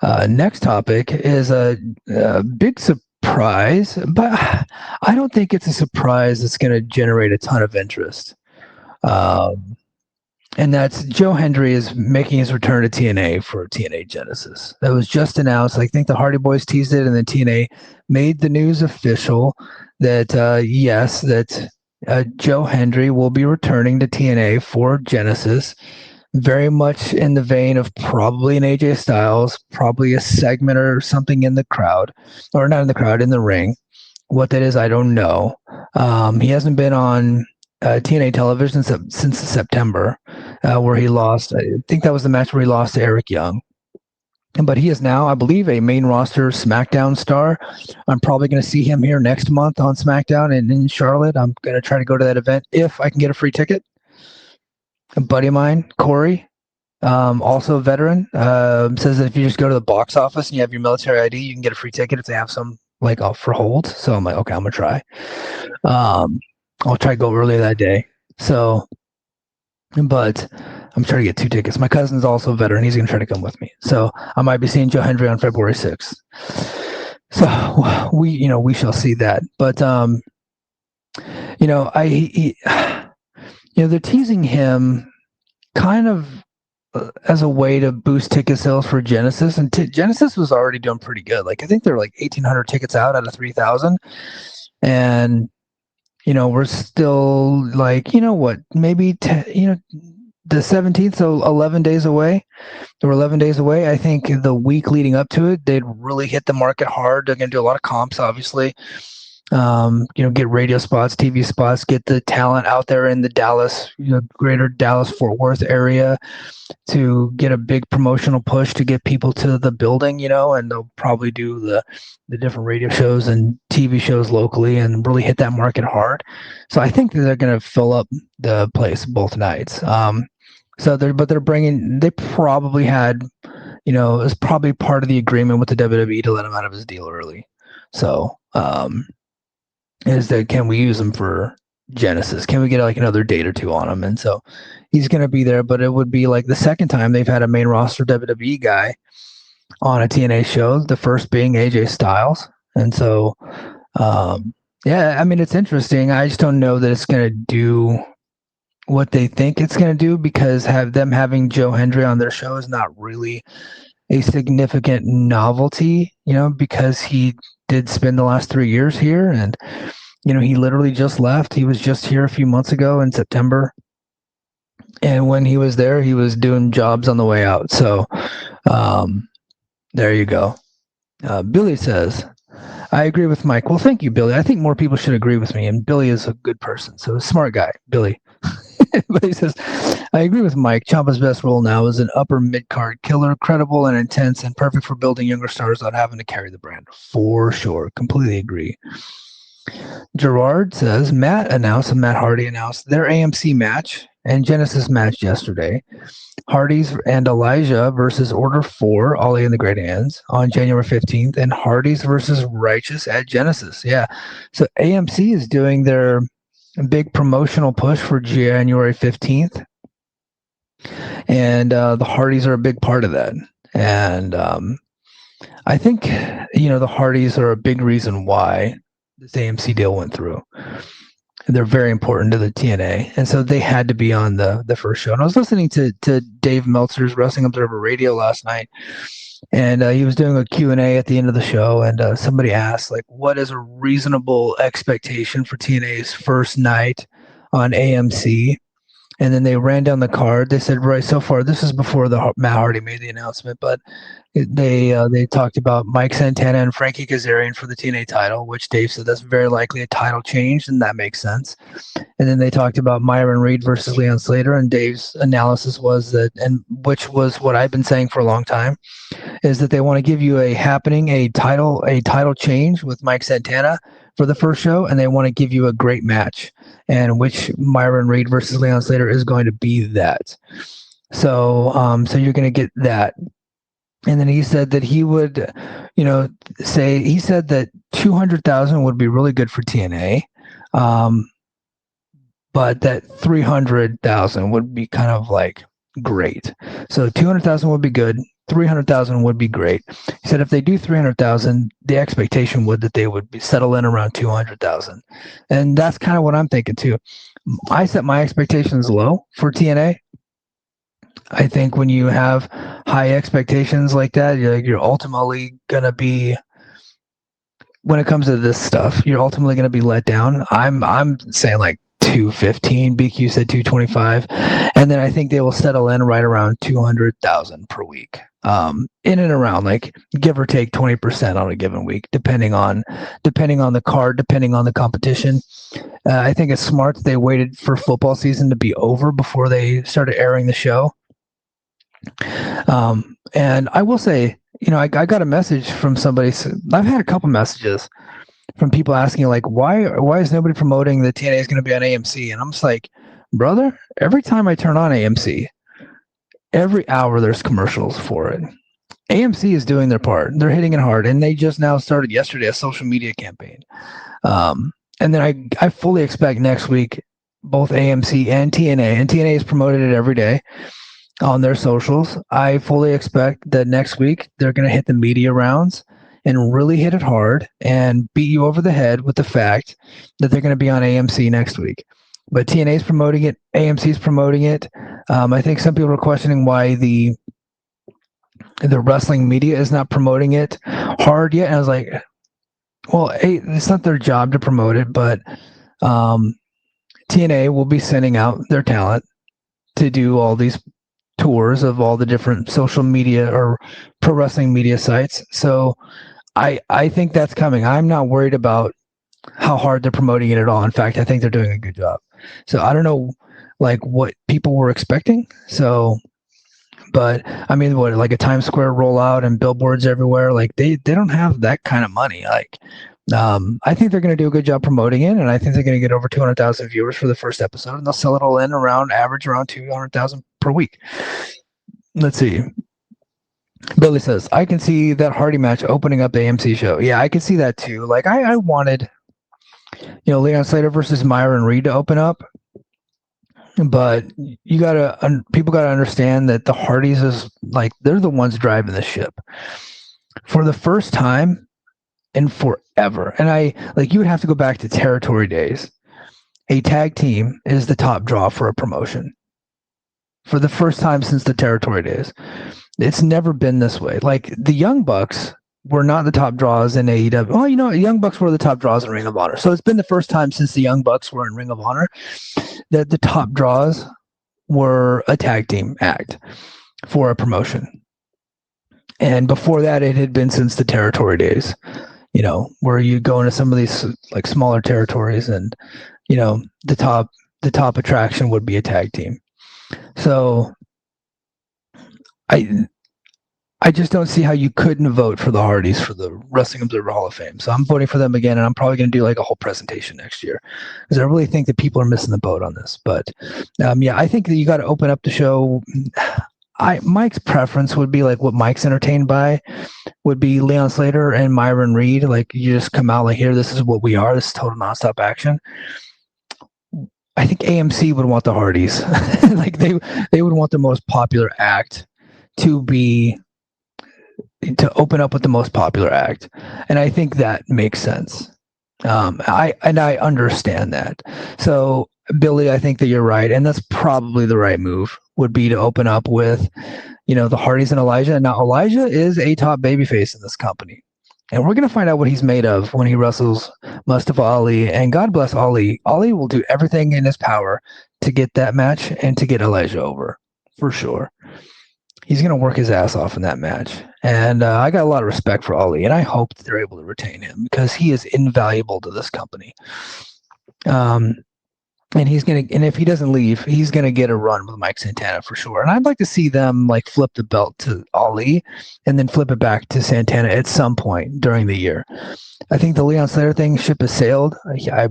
Next topic is a big surprise, but I don't think it's a surprise that's going to generate a ton of interest. Um, and that's Joe Hendry is making his return to TNA for TNA Genesis. That was just announced. I think the Hardy Boys teased it, and then TNA made the news official that yes, that Joe Hendry will be returning to TNA for Genesis. Very much in the vein of probably an AJ Styles, probably a segment or something in the crowd, or not in the crowd, in the ring. What that is, I don't know. He hasn't been on TNA television since September, where he lost. I think that was the match where he lost to Eric Young. But he is now, I believe, a main roster SmackDown star. I'm probably going to see him here next month on SmackDown in Charlotte. I'm going to try to go to that event if I can get a free ticket. A buddy of mine, Corey, also a veteran, says that if you just go to the box office and you have your military ID, you can get a free ticket if they have some like off for hold. So I'm like, okay, I'm gonna try. I'll try to go early that day. So, but I'm trying to get 2 tickets. My cousin's also a veteran. He's gonna try to come with me. So I might be seeing Joe Hendry on February 6th. So we shall see that. But they're teasing him kind of as a way to boost ticket sales for Genesis, and Genesis was already doing pretty good. Like I think they're like 1,800 tickets out of 3,000, and we're still like maybe the 17th, so 11 days away. We're 11 days away. I think the week leading up to it, they'd really hit the market hard. They're going to do a lot of comps, obviously. Get radio spots, TV spots, get the talent out there in the Dallas, greater Dallas Fort Worth area to get a big promotional push to get people to the building, and they'll probably do the different radio shows and TV shows locally and really hit that market hard. So I think that they're going to fill up the place both nights. They probably had, it was probably part of the agreement with the WWE to let him out of his deal early. So, is that can we use him for Genesis? Can we get like another date or two on him? And so he's going to be there, but it would be like the second time they've had a main roster WWE guy on a TNA show, the first being AJ Styles. And so, it's interesting. I just don't know that it's going to do what they think it's going to do, because having Joe Hendry on their show is not really a significant novelty, because he did spend the last 3 years here, and he literally just left. He was just here a few months ago in September, and when he was there, he was doing jobs on the way out. So there you go. Billy says, I agree with Mike. Well, thank you, Billy. I think more people should agree with me, and Billy is a good person, so a smart guy, Billy. But he says, I agree with Mike. Ciampa's best role now is an upper mid-card killer, credible and intense, and perfect for building younger stars without having to carry the brand. For sure. Completely agree. Gerard says, Matt Hardy announced their AMC match and Genesis match yesterday. Hardy's and Elijah versus Order 4, Ollie and the Great Hands, on January 15th, and Hardy's versus Righteous at Genesis. Yeah. So AMC is doing their big promotional push for January 15th. And the Hardys are a big part of that. And I think, the Hardys are a big reason why this AMC deal went through. They're very important to the TNA. And so they had to be on the first show. And I was listening to Dave Meltzer's Wrestling Observer Radio last night. And he was doing a Q&A at the end of the show, and somebody asked, like, what is a reasonable expectation for TNA's first night on AMC? And then they ran down the card. They said, right, so far, this is before Matt Hardy made the announcement, but they talked about Mike Santana and Frankie Kazarian for the TNA title, which Dave said that's very likely a title change, and that makes sense. And then they talked about Myron Reed versus Leon Slater, and Dave's analysis was that, and which was what I've been saying for a long time, is that they want to give you a title change with Mike Santana for the first show, and they want to give you a great match, and which Myron Reed versus Leon Slater is going to be that. So you're going to get that. And then he said that he would, he said that 200,000 would be really good for TNA, but that 300,000 would be kind of like great. So 200,000 would be good. 300,000 would be great. He said if they do 300,000, the expectation would that they would settle in around 200,000, and that's kind of what I'm thinking too. I set my expectations low for TNA. I think when you have high expectations like that, you're ultimately gonna be, when it comes to this stuff, you're ultimately gonna be let down. I'm saying like 215. BQ said 225, and then I think they will settle in right around 200,000 per week. In and around, like give or take 20% on a given week, depending on the card, depending on the competition. I think it's smart that they waited for football season to be over before they started airing the show. And I will say, I got a message from somebody. I've had a couple messages from people asking like, why is nobody promoting that TNA is going to be on AMC? And I'm just like, brother, every time I turn on AMC, every hour there's commercials for it. AMC is doing their part. They're hitting it hard, and they just now started yesterday a social media campaign. And then I fully expect next week both AMC and TNA is promoted it every day on their socials. I fully expect that next week they're going to hit the media rounds and really hit it hard and beat you over the head with the fact that they're going to be on AMC next week. But TNA is promoting it. AMC is promoting it. I think some people are questioning why the wrestling media is not promoting it hard yet. And I was like, well, it's not their job to promote it, but TNA will be sending out their talent to do all these tours of all the different social media or pro wrestling media sites. So I think that's coming. I'm not worried about how hard they're promoting it at all. In fact, I think they're doing a good job. So I don't know like what people were expecting. So, but I mean, what, like a Times Square rollout and billboards everywhere? Like they don't have that kind of money. Like, I think they're going to do a good job promoting it, and I think they're going to get over 200,000 viewers for the first episode, and they'll sell it all in average around 200,000 per week. Let's see. Billy says, I can see that Hardy match opening up the AMC show. Yeah, I can see that too. Like I wanted, Leon Slater versus Myron Reed to open up. But people gotta understand that the Hardys is like, they're the ones driving the ship for the first time in forever. And you would have to go back to territory days. A tag team is the top draw for a promotion for the first time since the territory days. It's never been this way. Like the Young Bucks were not the top draws in AEW. Well, Young Bucks were the top draws in Ring of Honor. So it's been the first time since the Young Bucks were in Ring of Honor that the top draws were a tag team act for a promotion. And before that, it had been since the territory days, where you go into some of these like smaller territories and, the top attraction would be a tag team. So I just don't see how you couldn't vote for the Hardys for the Wrestling Observer Hall of Fame. So I'm voting for them again, and I'm probably going to do like a whole presentation next year because I really think that people are missing the boat on this. But I think that you got to open up the show. Mike's preference would be like what Mike's entertained by would be Leon Slater and Myron Reed. Like you just come out like, here, this is what we are. This is total nonstop action. I think AMC would want the Hardys. Like they would want the most popular act to open up with the most popular act. And I think that makes sense. I understand that. So Billy, I think that you're right. And that's probably the right move would be to open up with, the Hardys and Elijah. Now Elijah is a top babyface in this company. And we're going to find out what he's made of when he wrestles Mustafa Ali. And God bless Ali. Ali will do everything in his power to get that match and to get Elijah over, for sure. He's going to work his ass off in that match. And I got a lot of respect for Ali, and I hope that they're able to retain him because he is invaluable to this company. And if he doesn't leave, he's gonna get a run with Mike Santana for sure. And I'd like to see them like flip the belt to Ali and then flip it back to Santana at some point during the year. I think the Leon Slater ship has sailed. A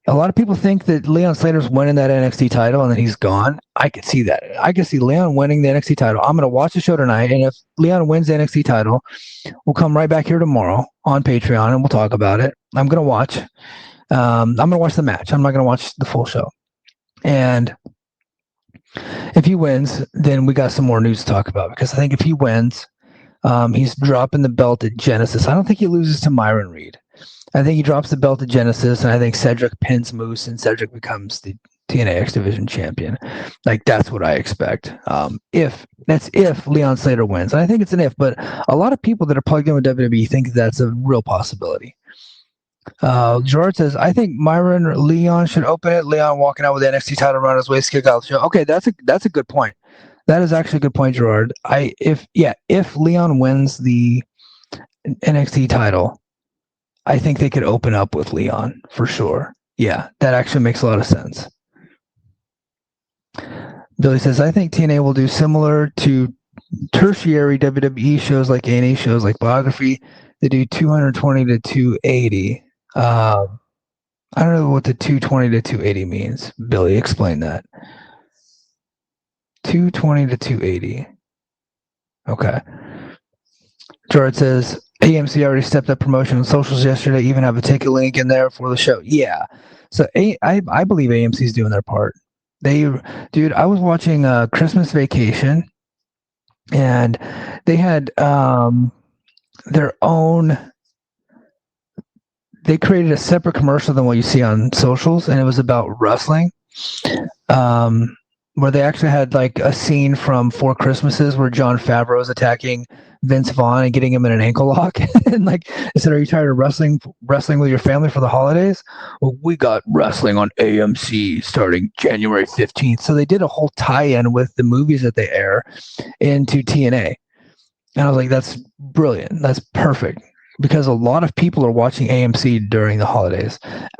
lot of people think that Leon Slater's winning that NXT title and then he's gone. I could see that. I could see Leon winning the NXT title. I'm gonna watch the show tonight, and if Leon wins the NXT title, we'll come right back here tomorrow on Patreon and we'll talk about it. I'm gonna watch. I'm going to watch the match. I'm not going to watch the full show. And If he wins, then we got some more news to talk about, because I think if he wins, he's dropping the belt at Genesis. I don't think he loses to Myron Reed. I think he drops the belt at Genesis, and I think Cedric pins Moose, and Cedric becomes the TNA X Division champion. Like, that's what I expect. If Leon Slater wins, and I think it's an if, but a lot of people that are plugged in with WWE think that's a real possibility. George says, I think Leon should open it. Leon walking out with the NXT title around his waist, kick out the show. Okay, that's a good point. That is actually a good point, Gerard. If Leon wins the NXT title, I think they could open up with Leon for sure. Yeah, that actually makes a lot of sense. Billy says, I think TNA will do similar to tertiary WWE shows like A&E shows like Biography. They do 220 to 280. I don't know what the 220 to 280 means. Billy, explain that. 220 to 280. Okay. Gerard says, AMC already stepped up promotion on socials yesterday, even have a ticket link in there for the show. Yeah. So I believe AMC's doing their part. Dude, I was watching Christmas Vacation, and they had their own. They created a separate commercial than what you see on socials, and it was about wrestling. Where they actually had like a scene from Four Christmases where Jon Favreau is attacking Vince Vaughn and getting him in an ankle lock. And like, they said, are you tired of wrestling with your family for the holidays? Well, we got wrestling on AMC starting January 15th. So they did a whole tie-in with the movies that they air into TNA. And I was like, that's brilliant. That's perfect. Because a lot of people are watching AMC during the holidays.